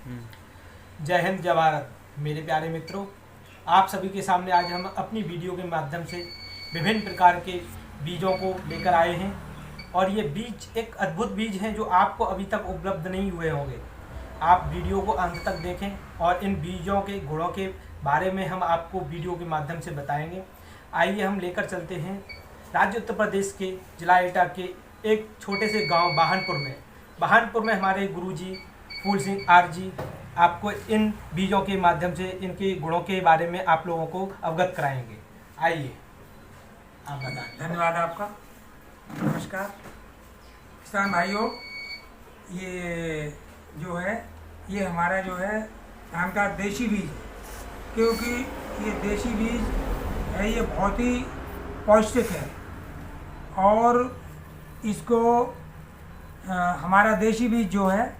जय हिंद जय भारत मेरे प्यारे मित्रों, आप सभी के सामने आज हम अपनी वीडियो के माध्यम से विभिन्न प्रकार के बीजों को लेकर आए हैं। और ये बीज एक अद्भुत बीज हैं जो आपको अभी तक उपलब्ध नहीं हुए होंगे। आप वीडियो को अंत तक देखें और इन बीजों के गुणों के बारे में हम आपको वीडियो के माध्यम से बताएंगे। आइए हम लेकर चलते हैं राज्य उत्तर प्रदेश के जिला एटा के एक छोटे से गांव बहानपुर में हमारे गुरुजी फूल सिंह आर जी आपको इन बीजों के माध्यम से इनके गुणों के बारे में आप लोगों को अवगत कराएंगे। आइए आप बताएं। धन्यवाद आपका। नमस्कार किसान भाइयों, ये जो है ये हमारा जो है धान का देसी बीज है, क्योंकि ये देसी बीज है, ये बहुत ही पौष्टिक है। और इसको हमारा देसी बीज जो है,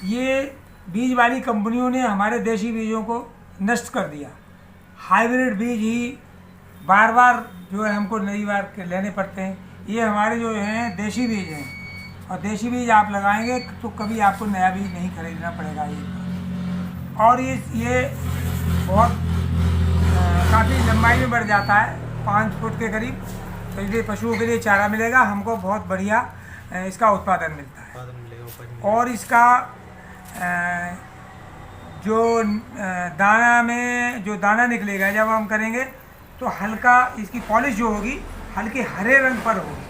ये बीज वाली कंपनियों ने हमारे देसी बीजों को नष्ट कर दिया। हाइब्रिड बीज ही बार बार जो है हमको नई बार के लेने पड़ते हैं। ये हमारे जो हैं देसी बीज हैं, और देसी बीज आप लगाएंगे तो कभी आपको नया बीज नहीं खरीदना पड़ेगा। ये और ये बहुत काफ़ी लंबाई में बढ़ जाता है, 5 फुट के करीब। तो इसलिए पशुओं के लिए चारा मिलेगा, हमको बहुत बढ़िया इसका उत्पादन मिलता है। और इसका जो दाना में जो दाना निकलेगा जब हम करेंगे तो हल्का इसकी पॉलिश जो होगी हल्के हरे रंग पर होगी।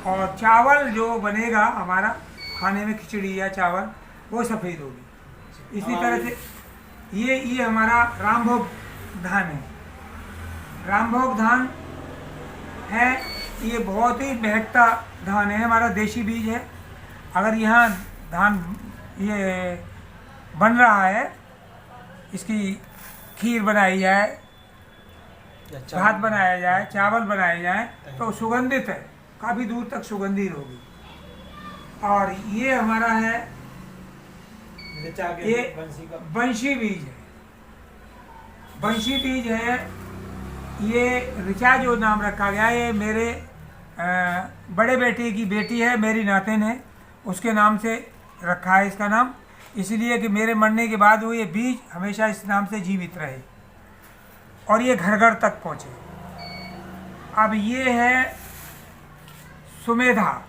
और चावल जो बनेगा हमारा खाने में, खिचड़ी या चावल, वो सफ़ेद होगी। इसी तरह से ये हमारा रामभोग धान है। रामभोग धान है, ये बहुत ही महकता धान है, हमारा देसी बीज है। अगर यहाँ धान ये बन रहा है, इसकी खीर बनाई जाए, भात बनाया जाए, चावल बनाए जाए तो सुगंधित है, काफ़ी दूर तक सुगंधित होगी। और ये हमारा है, ये बंशी बीज है। बंशी बीज है, ये ऋचा जो नाम रखा गया, ये मेरे बड़े बेटे की बेटी है, मेरी नातिन है, उसके नाम से रखा है इसका नाम, इसलिए कि मेरे मरने के बाद वो ये बीज हमेशा इस नाम से जीवित रहे और ये घर घर तक पहुँचे। अब ये है सुमेधा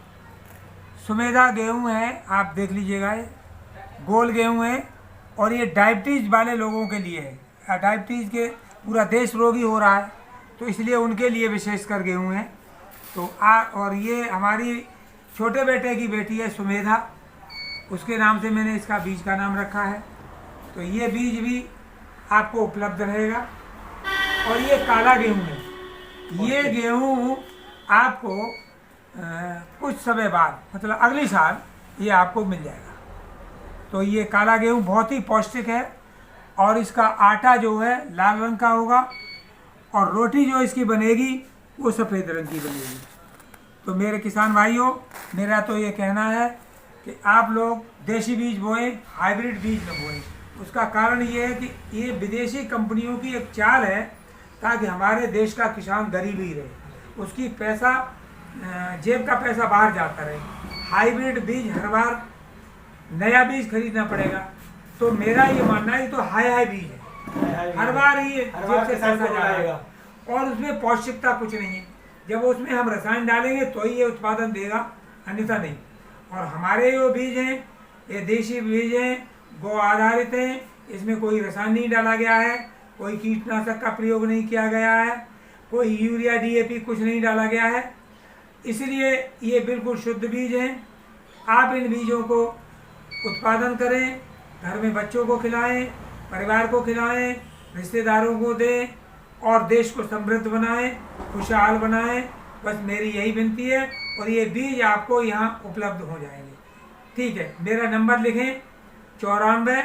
गेहूँ है, आप देख लीजिएगा, ये गोल गेहूँ है। और ये डायबिटीज़ वाले लोगों के लिए है। डायबिटीज़ के पूरा देश रोगी हो रहा है, तो इसलिए उनके लिए विशेषकर गेहूँ है। तो और ये हमारी छोटे बेटे की बेटी है सुमेधा, उसके नाम से मैंने इसका बीज का नाम रखा है। तो ये बीज भी आपको उपलब्ध रहेगा। और ये काला गेहूँ है। ये गेहूँ आपको कुछ समय बाद, मतलब अगली साल, ये आपको मिल जाएगा। तो ये काला गेहूँ बहुत ही पौष्टिक है, और इसका आटा जो है लाल रंग का होगा, और रोटी जो इसकी बनेगी वो सफ़ेद रंग की बनेगी। तो मेरे किसान भाइयों, मेरा तो ये कहना है कि आप लोग देसी बीज बोएं, हाइब्रिड बीज न बोएं। उसका कारण ये है कि ये विदेशी कंपनियों की एक चाल है, ताकि हमारे देश का किसान गरीब ही रहे, उसकी पैसा जेब का पैसा बाहर जाता रहे। हाइब्रिड बीज हर बार नया बीज खरीदना पड़ेगा। तो मेरा ये मानना है, तो हाई बीज है, हर बार ही जेब से पैसा जाएगा, और उसमें पौष्टिकता कुछ नहीं है। जब उसमें हम रसायन डालेंगे तो ही ये उत्पादन देगा, अन्यथा नहीं। और हमारे जो बीज हैं, ये देसी बीज हैं, गौ आधारित हैं, इसमें कोई रसायन नहीं डाला गया है, कोई कीटनाशक का प्रयोग नहीं किया गया है, कोई यूरिया DAP कुछ नहीं डाला गया है, इसलिए ये बिल्कुल शुद्ध बीज हैं। आप इन बीजों को उत्पादन करें, घर में बच्चों को खिलाएं, परिवार को खिलाएं, रिश्तेदारों को दें, और देश को समृद्ध बनाएं, खुशहाल बनाएं। बस मेरी यही विनती है। और ये बीज आपको यहाँ उपलब्ध हो जाएंगे। ठीक है, मेरा नंबर लिखें, 94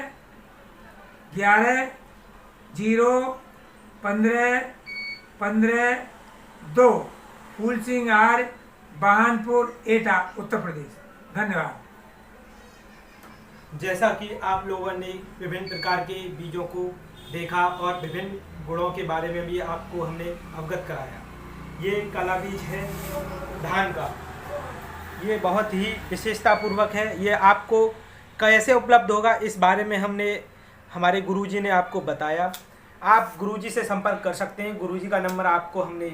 11 0 15 15 2, फूल सिंह आर, बहानपुर, एटा, उत्तर प्रदेश। धन्यवाद। जैसा कि आप लोगों ने विभिन्न प्रकार के बीजों को देखा और विभिन्न गुणों के बारे में भी आपको हमने अवगत कराया। ये काला बीज है धान का, ये बहुत ही विशेषतापूर्वक है। ये आपको कैसे उपलब्ध होगा इस बारे में हमारे गुरुजी ने आपको बताया। आप गुरुजी से संपर्क कर सकते हैं। गुरुजी का नंबर आपको हमने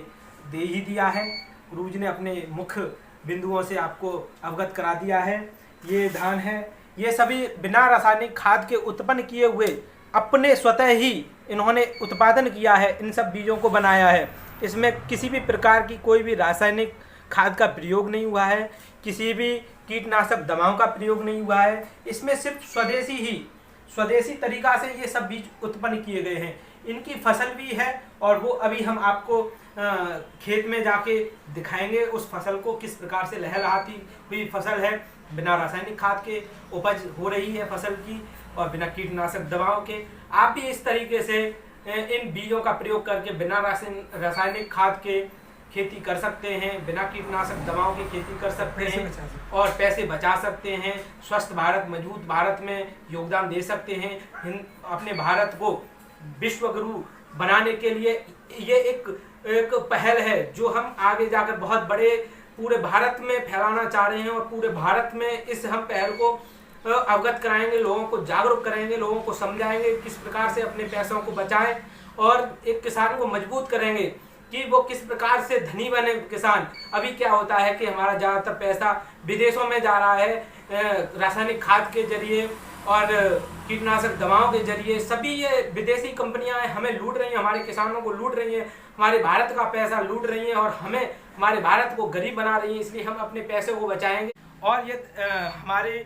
दे ही दिया है। गुरुजी ने अपने मुख्य बिंदुओं से आपको अवगत करा दिया है। ये धान है, ये सभी बिना रासायनिक खाद के उत्पन्न किए हुए अपने स्वतः ही इन्होंने उत्पादन किया है, इन सब बीजों को बनाया है। इसमें किसी भी प्रकार की कोई भी रासायनिक खाद का प्रयोग नहीं हुआ है, किसी भी कीटनाशक दवाओं का प्रयोग नहीं हुआ है। इसमें सिर्फ स्वदेशी तरीका से ये सब बीज उत्पन्न किए गए हैं। इनकी फसल भी है और वो अभी हम आपको खेत में जाके दिखाएंगे उस फसल को, किस प्रकार से लहलहाती हुई फसल है। बिना रासायनिक खाद के उपज हो रही है फसल की और बिना कीटनाशक दवाओं के। आप भी इस तरीके से इन बीजों का प्रयोग करके बिना रासायनिक खाद के खेती कर सकते हैं, बिना कीटनाशक दवाओं की खेती कर सकते हैं और पैसे बचा सकते हैं। स्वस्थ भारत, मजबूत भारत में योगदान दे सकते हैं। अपने भारत को विश्व गुरु बनाने के लिए ये एक पहल है जो हम आगे जाकर बहुत बड़े पूरे भारत में फैलाना चाह रहे हैं और पूरे भारत में इस हम पहल को अवगत कराएंगे, लोगों को जागरूक करेंगे, लोगों को समझाएंगे किस प्रकार से अपने पैसों को बचाएं और एक किसान को मजबूत करेंगे कि वो किस प्रकार से धनी बने किसान। अभी क्या होता है कि हमारा ज़्यादातर पैसा विदेशों में जा रहा है रासायनिक खाद के जरिए और कीटनाशक दवाओं के जरिए। सभी ये विदेशी कंपनियां हमें लूट रही हैं, हमारे किसानों को लूट रही हैं, हमारे भारत का पैसा लूट रही हैं और हमारे भारत को गरीब बना रही हैं। इसलिए हम अपने पैसे को बचाएंगे और ये हमारे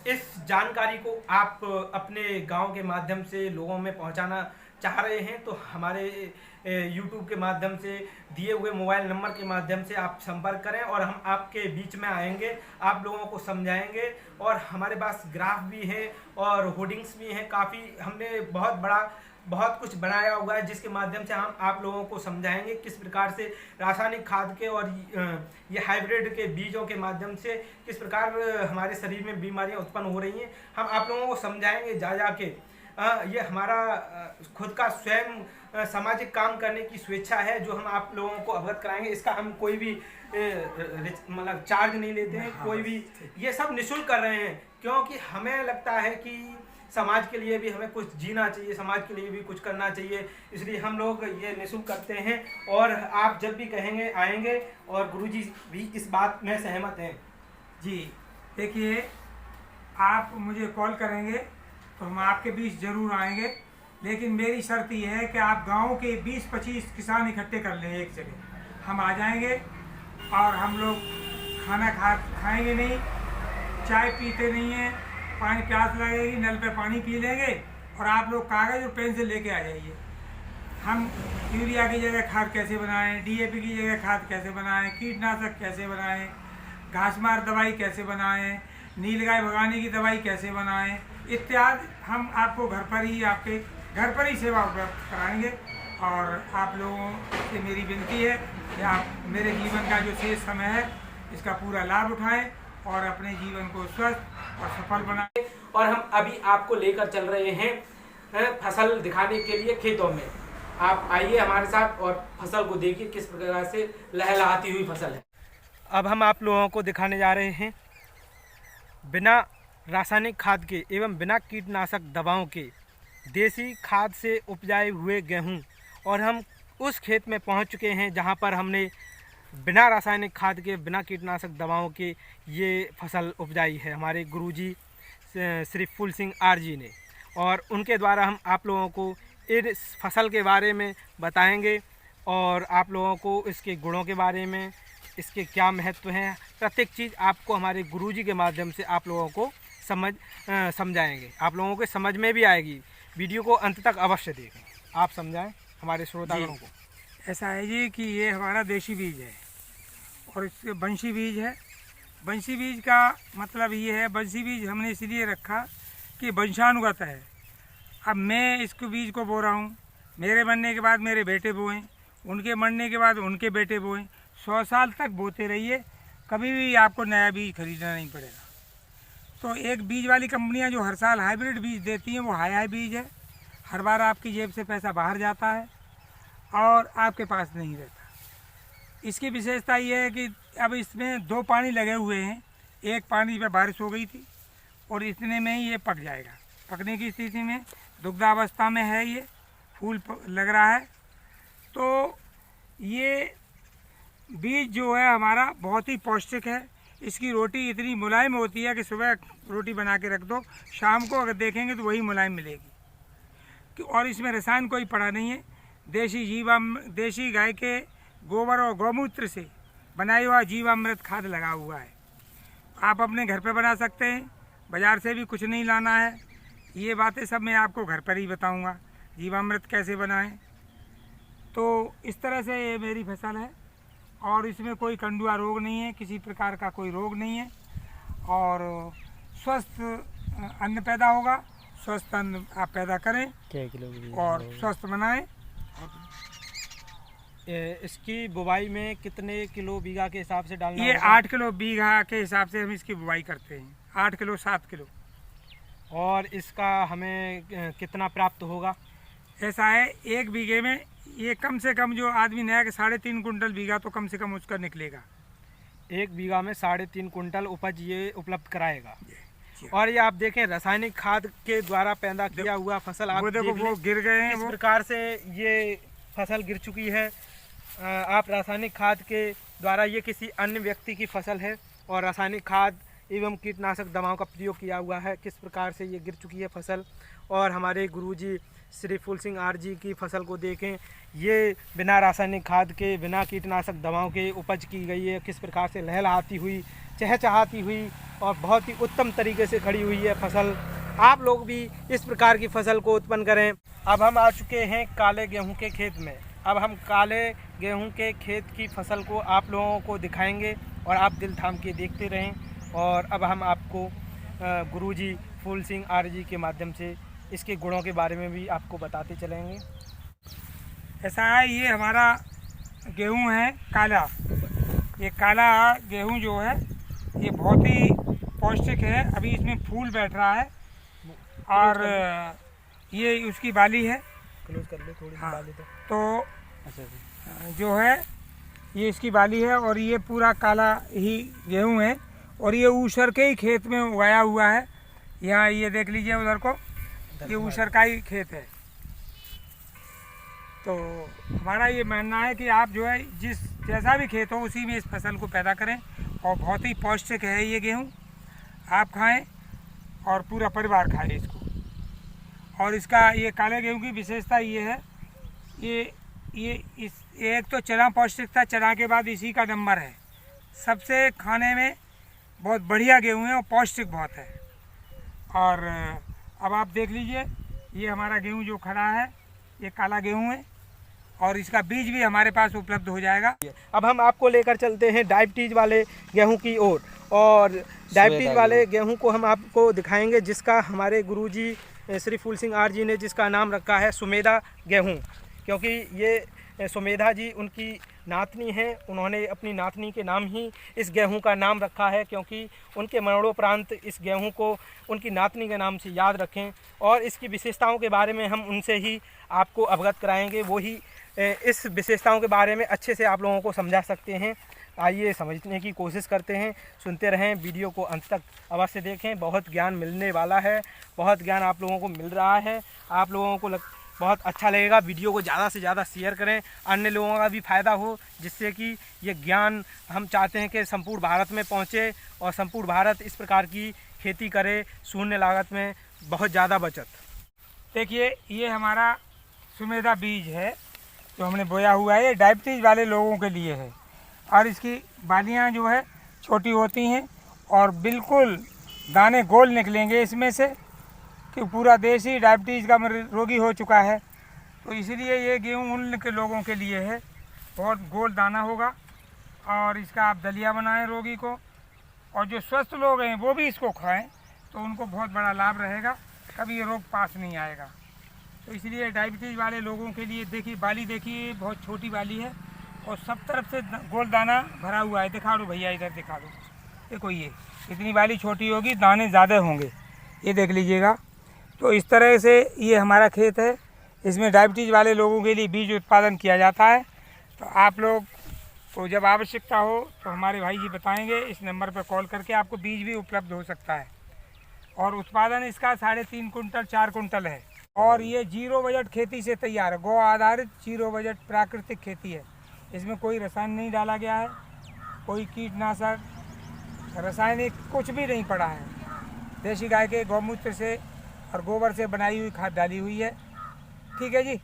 इस जानकारी को आप अपने गांव के माध्यम से लोगों में पहुंचाना चाह रहे हैं तो हमारे YouTube के माध्यम से दिए हुए मोबाइल नंबर के माध्यम से आप संपर्क करें और हम आपके बीच में आएंगे, आप लोगों को समझाएंगे। और हमारे पास ग्राफ भी है और होर्डिंग्स भी हैं, काफ़ी हमने बहुत कुछ बनाया हुआ है जिसके माध्यम से हम आप लोगों को समझाएंगे किस प्रकार से रासायनिक खाद के और ये हाइब्रिड के बीजों के माध्यम से किस प्रकार हमारे शरीर में बीमारियां उत्पन्न हो रही हैं। हम आप लोगों को समझाएंगे जा के। ये हमारा खुद का स्वयं सामाजिक काम करने की स्वेच्छा है जो हम आप लोगों को अवगत कराएंगे। इसका हम कोई भी मतलब चार्ज नहीं लेते हैं, कोई भी, ये सब निःशुल्क कर रहे हैं क्योंकि हमें लगता है कि समाज के लिए भी हमें कुछ जीना चाहिए, समाज के लिए भी कुछ करना चाहिए, इसलिए हम लोग ये निःशुल्क करते हैं। और आप जब भी कहेंगे आएंगे और गुरुजी भी इस बात में सहमत हैं। जी देखिए, आप मुझे कॉल करेंगे तो हम आपके बीच ज़रूर आएंगे, लेकिन मेरी शर्त ये है कि आप गांव के 20-25 किसान इकट्ठे कर लें एक जगह। हम आ जाएंगे और हम लोग खाना खाएंगे नहीं, चाय पीते नहीं हैं, पानी प्यास लगेगी नल पे पानी पी लेंगे और आप लोग कागज़ और पेंसिल लेके आ जाइए। हम यूरिया की जगह खाद कैसे बनाएं, DAP की जगह खाद कैसे बनाएं, कीटनाशक कैसे बनाएं, घासमार दवाई कैसे बनाएं, नीलगाय भगाने की दवाई कैसे बनाएं इत्यादि हम आपको आपके घर पर ही सेवा उपलब्ध कराएंगे। और आप लोगों से मेरी विनती है कि आप मेरे जीवन का जो शेष समय है इसका पूरा लाभ उठाएं और अपने जीवन को स्वस्थ और सफल बनाएं। और हम अभी आपको लेकर चल रहे हैं फसल दिखाने के लिए खेतों में। आप आइए हमारे साथ और फसल को देखिए किस प्रकार से लहलहाती हुई फसल है। अब हम आप लोगों को दिखाने जा रहे हैं बिना रासायनिक खाद के एवं बिना कीटनाशक दवाओं के देसी खाद से उपजाए हुए गेहूं। और हम उस खेत में पहुंच चुके हैं जहां पर हमने बिना रासायनिक खाद के, बिना कीटनाशक दवाओं के ये फसल उपजाई है हमारे गुरुजी श्री फूल सिंह आर जी ने। और उनके द्वारा हम आप लोगों को इस फसल के बारे में बताएंगे और आप लोगों को इसके गुणों के बारे में, इसके क्या महत्व हैं, प्रत्येक चीज़ आपको हमारे गुरुजी के माध्यम से आप लोगों को समझाएंगे। आप लोगों को समझ में भी आएगी। वीडियो को अंत तक अवश्य देखें, आप समझाएं हमारे श्रोतागणों को। ऐसा है जी कि ये हमारा देशी बीज है और इसके बंशी बीज है। बंशी बीज का मतलब ये है, बंशी बीज हमने इसलिए रखा कि वंशानुगत है। अब मैं इसको बीज को बो रहा हूँ, मेरे मरने के बाद मेरे बेटे बोएं, उनके मरने के बाद उनके बेटे बोएं, 100 साल तक बोते रहिए, कभी भी आपको नया बीज खरीदना नहीं पड़ेगा। तो एक बीज वाली कंपनियां जो हर साल हाइब्रिड बीज देती हैं वो हाई बीज है। हर बार आपकी जेब से पैसा बाहर जाता है और आपके पास नहीं रहता। इसकी विशेषता ये है कि अब इसमें 2 पानी लगे हुए हैं। एक पानी पे बारिश हो गई थी, और इतने में ही ये पक जाएगा। पकने की स्थिति में दुग्धावस्था में है, ये फूल लग रहा है। तो ये बीज जो है हमारा बहुत ही पौष्टिक है। इसकी रोटी इतनी मुलायम होती है कि सुबह रोटी बना के रख दो, शाम को अगर देखेंगे तो वही मुलायम मिलेगी। और इसमें रसायन कोई पड़ा नहीं है। देसी गाय के गोबर और गौमूत्र से बनाया हुआ जीवामृत खाद लगा हुआ है। आप अपने घर पे बना सकते हैं, बाज़ार से भी कुछ नहीं लाना है। ये बातें सब मैं आपको घर पर ही बताऊंगा, जीवामृत कैसे बनाएं। तो इस तरह से ये मेरी फसल है और इसमें कोई कंडुआ रोग नहीं है, किसी प्रकार का कोई रोग नहीं है और स्वस्थ अन्न पैदा होगा। स्वस्थ अन्न आप पैदा करें और स्वस्थ बनाएं। इसकी बुवाई में कितने किलो बीघा के हिसाब से डालना ये होगा? 8 किलो बीघा के हिसाब से हम इसकी बुवाई करते हैं, 8 किलो 7 किलो। और इसका हमें कितना प्राप्त होगा? ऐसा है, 1 बीघे में ये कम से कम जो आदमी नया के 3.5 कुंटल बीघा तो कम से कम उसका निकलेगा। 1 बीघा में 3.5 कुंटल उपज ये उपलब्ध कराएगा। और ये आप देखें रासायनिक खाद के द्वारा पैदा किया हुआ फसल, आप वो देखो वो गिर गए हैं। इस प्रकार से ये फसल गिर चुकी है। आप रासायनिक खाद के द्वारा, ये किसी अन्य व्यक्ति की फसल है और रासायनिक खाद एवं कीटनाशक दवाओं का प्रयोग किया हुआ है। किस प्रकार से ये गिर चुकी है फसल। और हमारे गुरुजी श्री फूल सिंह आर जी की फसल को देखें, ये बिना रासायनिक खाद के, बिना कीटनाशक दवाओं के उपज की गई है। किस प्रकार से लहलहाती हुई, चहचहाती हुई और बहुत ही उत्तम तरीके से खड़ी हुई है फसल। आप लोग भी इस प्रकार की फसल को उत्पन्न करें। अब हम आ चुके हैं काले गेहूं के खेत में। अब हम काले गेहूं के खेत की फसल को आप लोगों को दिखाएंगे और आप दिल थाम के देखते रहें। और अब हम आपको गुरुजी फूल सिंह आर जी के माध्यम से इसके गुणों के बारे में भी आपको बताते चलेंगे। ऐसा है, ये हमारा गेहूं है काला। ये काला गेहूं जो है ये बहुत ही पौष्टिक है। अभी इसमें फूल बैठ रहा है और ये उसकी बाली है। क्लोज कर ले थोड़ी हाँ, बाली तो अच्छा जो है ये इसकी बाली है और ये पूरा काला ही गेहूं है और ये ऊसर के ही खेत में उगाया हुआ है। यहाँ ये देख लीजिए उधर को, ये ऊसर का ही खेत है। तो हमारा ये मानना है कि आप जो है जैसा भी खेत हो उसी में इस फसल को पैदा करें और बहुत ही पौष्टिक है ये गेहूँ। आप खाएं और पूरा परिवार खाए इसको। और इसका ये काले गेहूँ की विशेषता ये है, ये एक तो चना पौष्टिकता, चना के बाद इसी का नंबर है। सबसे खाने में बहुत बढ़िया गेहूँ है और पौष्टिक बहुत है। और अब आप देख लीजिए, ये हमारा गेहूँ जो खड़ा है ये काला गेहूँ है और इसका बीज भी हमारे पास उपलब्ध हो जाएगा। अब हम आपको लेकर चलते हैं डायबिटीज वाले गेहूं की ओर। और डायबिटीज वाले गेहूं को हम आपको दिखाएंगे, जिसका हमारे गुरुजी श्री फूल सिंह आर जी ने जिसका नाम रखा है सुमेधा गेहूं। क्योंकि ये सुमेधा जी उनकी नातनी है, उन्होंने अपनी नातनी के नाम ही इस गेहूं का नाम रखा है। क्योंकि उनके मरणोपरांत इस गेहूं को उनकी नातनी के नाम से याद रखें। और इसकी विशेषताओं के बारे में हम उनसे ही आपको अवगत कराएंगे, वो ही इस विशेषताओं के बारे में अच्छे से आप लोगों को समझा सकते हैं। आइए समझने की कोशिश करते हैं, सुनते रहें, वीडियो को अंत तक अवश्य देखें। बहुत ज्ञान मिलने वाला है, बहुत ज्ञान आप लोगों को मिल रहा है। आप लोगों को बहुत अच्छा लगेगा। वीडियो को ज़्यादा से ज़्यादा शेयर करें, अन्य लोगों का भी फ़ायदा हो, जिससे कि ये ज्ञान हम चाहते हैं कि संपूर्ण भारत में पहुँचे और संपूर्ण भारत इस प्रकार की खेती करे, शून्य लागत में बहुत ज़्यादा बचत। देखिए, ये हमारा सुमेधा बीज है जो हमने बोया हुआ है। ये डायबिटीज़ वाले लोगों के लिए है और इसकी बालियां जो है छोटी होती हैं और बिल्कुल दाने गोल निकलेंगे इसमें से, कि पूरा देश ही डायबिटीज़ का रोगी हो चुका है। तो इसलिए ये गेहूँ उन के लोगों के लिए है। बहुत गोल दाना होगा और इसका आप दलिया बनाएं रोगी को, और जो स्वस्थ लोग हैं वो भी इसको खाएं तो उनको बहुत बड़ा लाभ रहेगा, कभी ये रोग पास नहीं आएगा। तो इसलिए डायबिटीज़ वाले लोगों के लिए देखिए, बाली देखिए बहुत छोटी बाली है और सब तरफ से गोल दाना भरा हुआ है। दिखा दो भैया, इधर दिखा दो, देखो ये इतनी बाली छोटी होगी, दाने ज़्यादा होंगे, ये देख लीजिएगा। तो इस तरह से ये हमारा खेत है। इसमें डायबिटीज़ वाले लोगों के लिए बीज उत्पादन किया जाता है। तो आप लोग को जब आवश्यकता हो तो हमारे भाई जी बताएंगे, इस नंबर पर कॉल करके आपको बीज भी उपलब्ध हो सकता है। और उत्पादन इसका 3.5 कुंटल 4 कुंटल है। और ये 0 बजट खेती से तैयार है, गौ आधारित 0 बजट प्राकृतिक खेती है। इसमें कोई रसायन नहीं डाला गया है, कोई कीटनाशक रासायनिक कुछ भी नहीं पड़ा है। देसी गाय के गौमूत्र से और गोबर से बनाई हुई खाद डाली हुई है। ठीक है जी।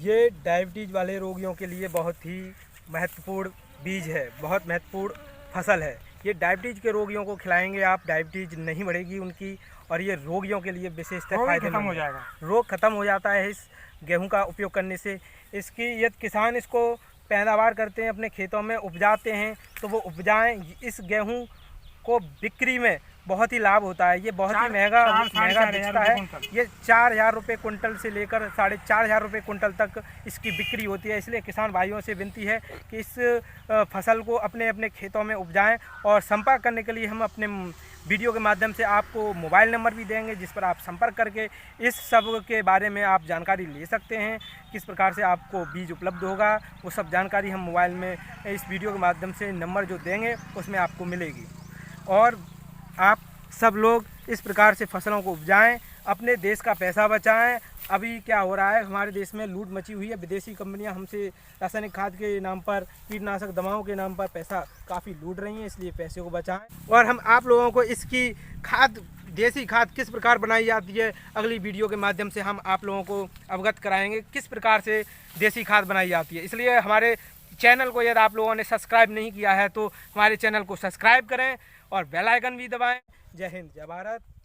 ये डायबिटीज वाले रोगियों के लिए बहुत ही महत्वपूर्ण बीज है, बहुत महत्वपूर्ण फसल है। ये डायबिटीज के रोगियों को खिलाएंगे आप, डायबिटीज नहीं बढ़ेगी उनकी, और ये रोगियों के लिए विशेषतः फायदेमंद खत्म हो जाएगा। रोग खत्म हो जाता है इस गेहूं का उपयोग करने से। इसकी यदि किसान इसको पैदावार करते हैं, अपने खेतों में उपजाते हैं, तो वो उपजाएं। इस गेहूं को बिक्री में बहुत ही लाभ होता है। ये बहुत ही महंगा बिकता है। ये 4,000 रुपये कुंटल से लेकर 4,500 रुपये कुंटल तक इसकी बिक्री होती है। इसलिए किसान भाइयों से विनती है कि इस फसल को अपने अपने खेतों में उपजाएं। और संपर्क करने के लिए हम अपने वीडियो के माध्यम से आपको मोबाइल नंबर भी देंगे, जिस पर आप संपर्क करके इस सब के बारे में आप जानकारी ले सकते हैं। किस प्रकार से आपको बीज उपलब्ध होगा, वो सब जानकारी हम मोबाइल में इस वीडियो के माध्यम से नंबर जो देंगे उसमें आपको मिलेगी। और आप सब लोग इस प्रकार से फसलों को उपजाएं, अपने देश का पैसा बचाएं। अभी क्या हो रहा है, हमारे देश में लूट मची हुई है। विदेशी कंपनियां हमसे रासायनिक खाद के नाम पर, कीटनाशक दवाओं के नाम पर पैसा काफ़ी लूट रही हैं। इसलिए पैसे को बचाएं। और हम आप लोगों को इसकी खाद, देसी खाद किस प्रकार बनाई जाती है, अगली वीडियो के माध्यम से हम आप लोगों को अवगत कराएंगे किस प्रकार से देसी खाद बनाई जाती है। इसलिए हमारे चैनल को यदि आप लोगों ने सब्सक्राइब नहीं किया है तो हमारे चैनल को सब्सक्राइब करें और बेल आइकन भी दबाएं। जय हिंद, जय भारत।